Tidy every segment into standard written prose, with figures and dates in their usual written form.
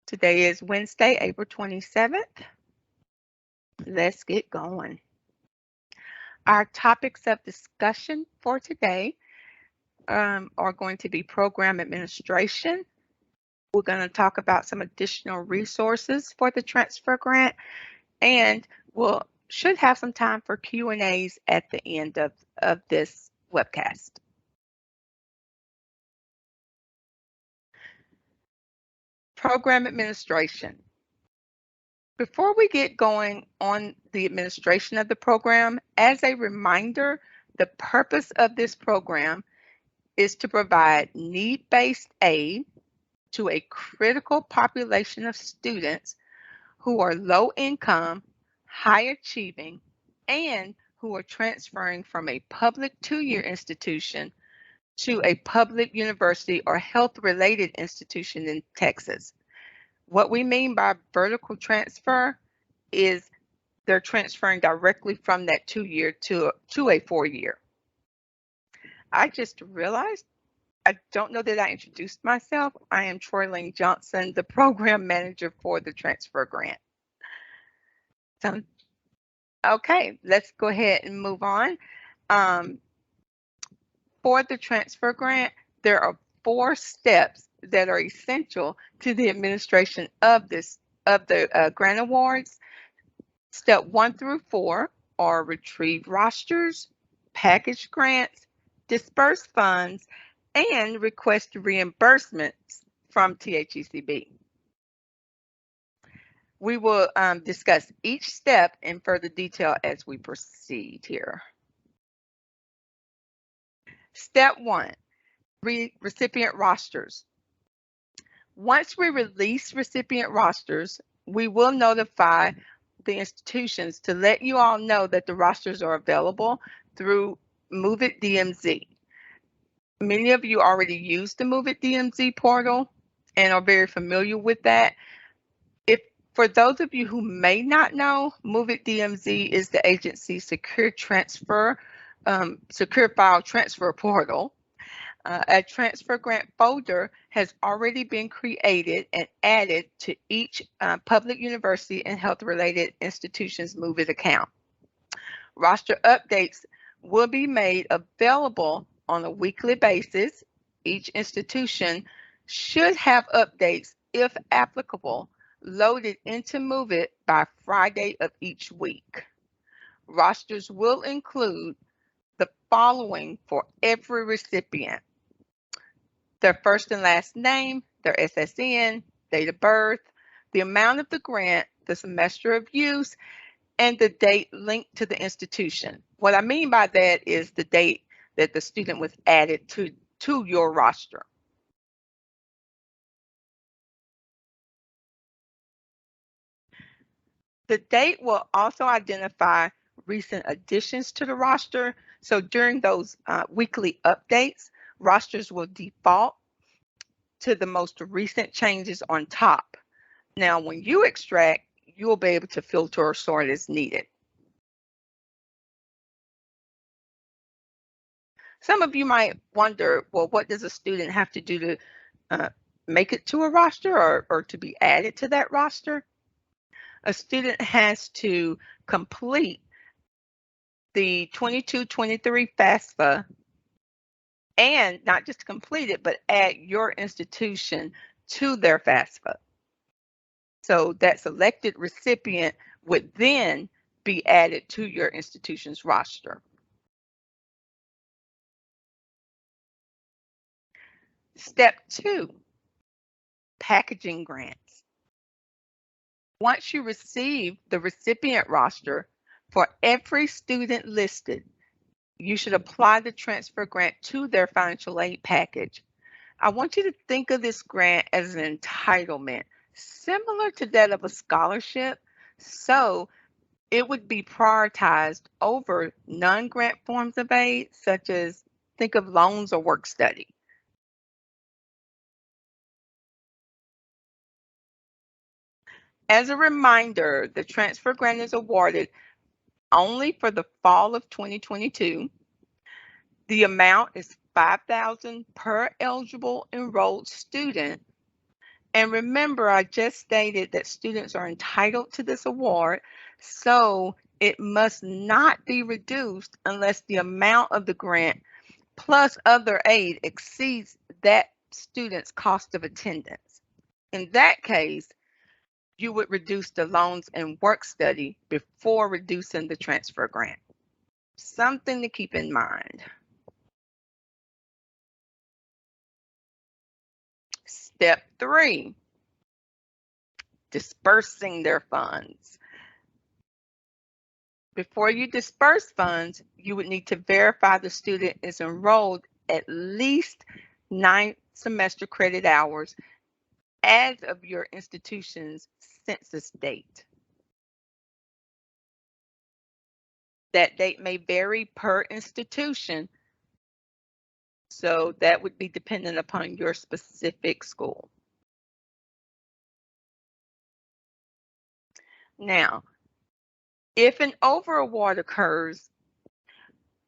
Today is Wednesday, April 27th. Let's get going. Our topics of discussion for today are going to be program administration. We're going to talk about some additional resources for the transfer grant, and we'll should have some time for Q&As at the end of this webcast. Program administration. Before we get going on the administration of the program, as a reminder, the purpose of this program is to provide need-based aid to a critical population of students who are low income, high achieving, and who are transferring from a public two-year institution to a public university or health-related institution in Texas. What we mean by vertical transfer is they're transferring directly from that two-year to a four-year. I just realized I don't know that I introduced myself. I am Troy Lane Johnson, the program manager for the transfer grant. So, okay, let's go ahead and move on. For the transfer grant, there are 4 steps that are essential to the administration of the grant awards. Step 1 through 4 are retrieve rosters, package grants, disburse funds, and request reimbursements from THECB. We will discuss each step in further detail as we proceed here. Step 1, recipient rosters. Once we release recipient rosters, we will notify the institutions to let you all know that the rosters are available through MOVEIT DMZ. Many of you already use the MOVEIT DMZ portal and are very familiar with that. For those of you who may not know, MOVEIT DMZ is the agency's secure file transfer portal. A transfer grant folder has already been created and added to each public university and health-related institution's MOVEIT account. Roster updates will be made available on a weekly basis. Each institution should have updates, if applicable, loaded into MOVEIT by Friday of each week. Rosters will include the following for every recipient: their first and last name, their SSN, date of birth, the amount of the grant, the semester of use, and the date linked to the institution. What I mean by that is the date that the student was added to your roster. The date will also identify recent additions to the roster. So during those weekly updates, rosters will default to the most recent changes on top. Now, when you extract, you'll be able to filter or sort as needed. Some of you might wonder, well, what does a student have to do to make it to a roster or to be added to that roster? A student has to complete the 22-23 FAFSA, and not just complete it, but add your institution to their FAFSA. So that selected recipient would then be added to your institution's roster. Step 2, packaging grants. Once you receive the recipient roster, for every student listed, you should apply the transfer grant to their financial aid package. I want you to think of this grant as an entitlement, similar to that of a scholarship. So it would be prioritized over non-grant forms of aid, such as think of loans or work study. As a reminder, the transfer grant is awarded only for the fall of 2022. The amount is $5,000 per eligible enrolled student, And remember, I just stated that students are entitled to this award, so it must not be reduced unless the amount of the grant plus other aid exceeds that student's cost of attendance. In that case, you would reduce the loans and work study before reducing the transfer grant. Something to keep in mind. Step 3, dispersing their funds. Before you disperse funds, you would need to verify the student is enrolled at least 9 semester credit hours as of your institution's census date. That date may vary per institution, so that would be dependent upon your specific school. Now, if an over-award occurs,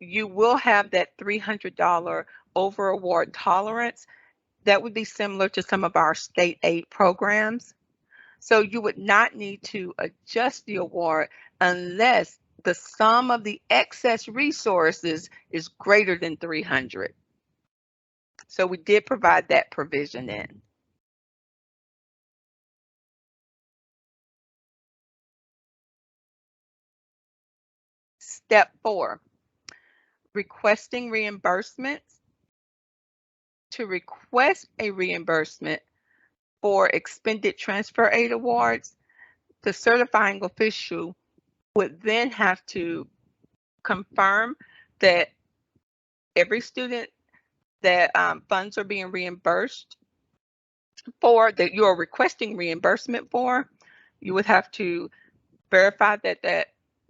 you will have that $300 over-award tolerance. That would be similar to some of our state aid programs. So you would not need to adjust the award unless the sum of the excess resources is greater than $300. So we did provide that provision in. Step 4, requesting reimbursements. To request a reimbursement for expended transfer aid awards, the certifying official would then have to confirm that every student that funds are being reimbursed for, that you are requesting reimbursement for, you would have to verify that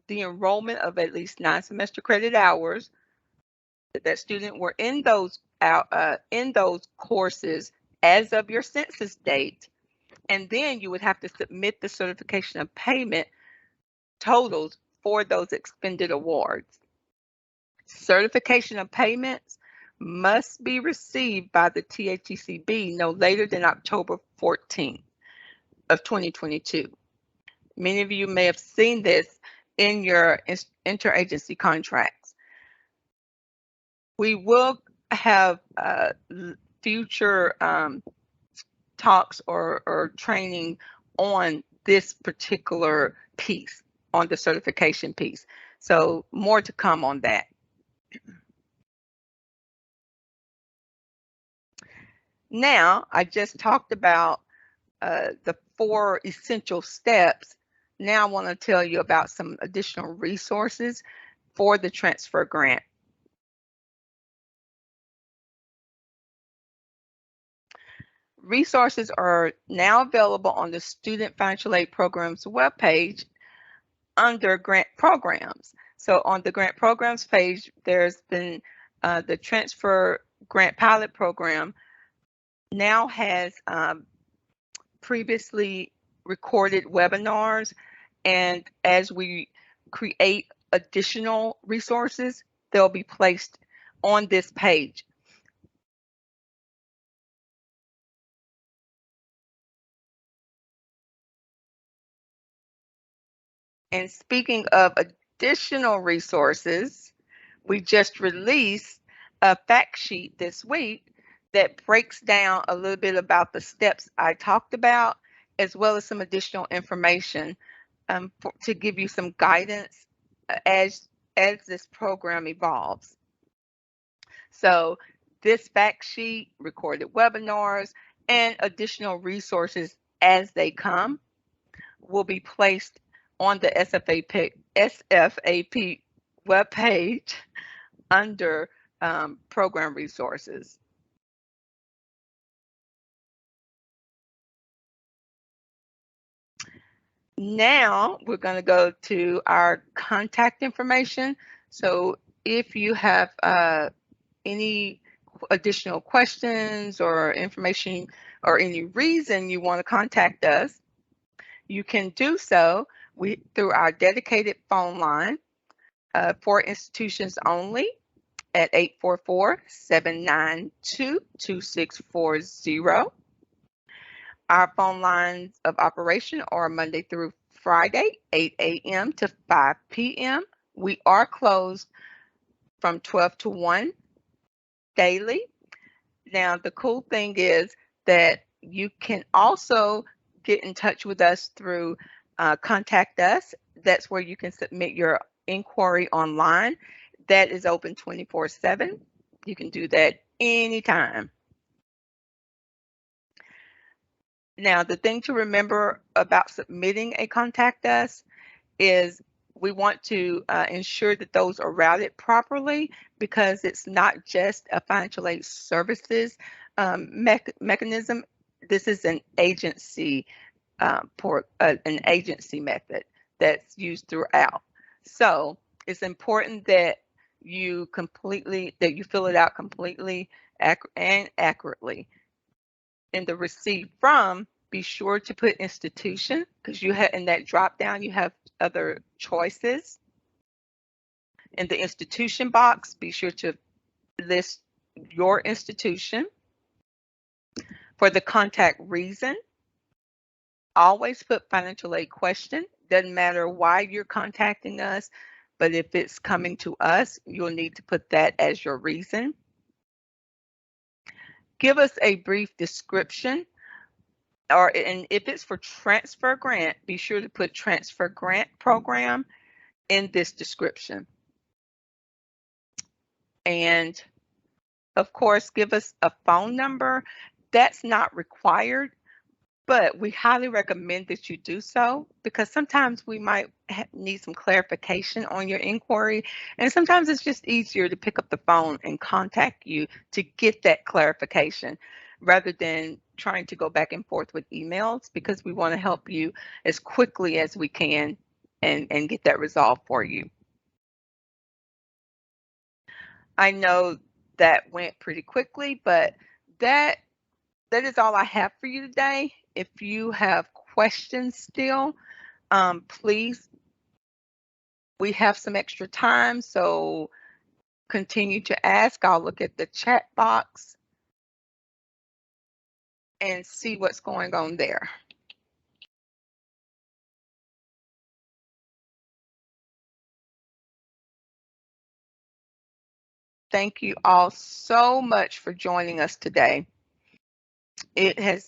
the enrollment of at least 9 semester credit hours, that student were in those courses as of your census date, and then you would have to submit the certification of payment totals for those expended awards. Certification of payments must be received by the THECB no later than October 14th of 2022. Many of you may have seen this in your interagency contracts. We will have future talks or training on this particular piece, on the certification piece. So more to come on that. Now, I just talked about the 4 essential steps. Now I want to tell you about some additional resources for the transfer grant. Resources are now available on the Student Financial Aid Program's webpage under grant programs. So on the grant programs page, there's been the transfer grant pilot program now has previously recorded webinars, and as we create additional resources, they'll be placed on this page. And speaking of additional resources, we just released a fact sheet this week that breaks down a little bit about the steps I talked about, as well as some additional information to give you some guidance as this program evolves. So this fact sheet, recorded webinars, and additional resources as they come will be placed on the SFAP webpage under program resources. Now we're going to go to our contact information. So if you have any additional questions or information or any reason you want to contact us, you can do so through our dedicated phone line for institutions only at 844-792-2640. Our phone lines of operation are Monday through Friday, 8 a.m. to 5 p.m. We are closed from 12 to 1 daily. Now, the cool thing is that you can also get in touch with us through Contact Us. That's where you can submit your inquiry online. That is open 24/7. You can do that anytime. Now, the thing to remember about submitting a Contact Us is we want to ensure that those are routed properly, because it's not just a financial aid services mechanism. This is an agency an agency method that's used throughout. So it's important that you fill it out completely and accurately. In the receive from, be sure to put institution, because you have in that drop down you have other choices. In the institution box, be sure to list your institution. For the contact reason, always put financial aid question. Doesn't matter why you're contacting us, but if it's coming to us, you'll need to put that as your reason. Give us a brief description, and if it's for transfer grant, be sure to put transfer grant program in this description. And of course, give us a phone number. That's not required, but we highly recommend that you do so, because sometimes we might need some clarification on your inquiry, and sometimes it's just easier to pick up the phone and contact you to get that clarification rather than trying to go back and forth with emails, because we want to help you as quickly as we can and get that resolved for you. I know that went pretty quickly, but that is all I have for you today. If you have questions still, please, we have some extra time, so continue to ask. I'll look at the chat box and see what's going on there. Thank you all so much for joining us today. It has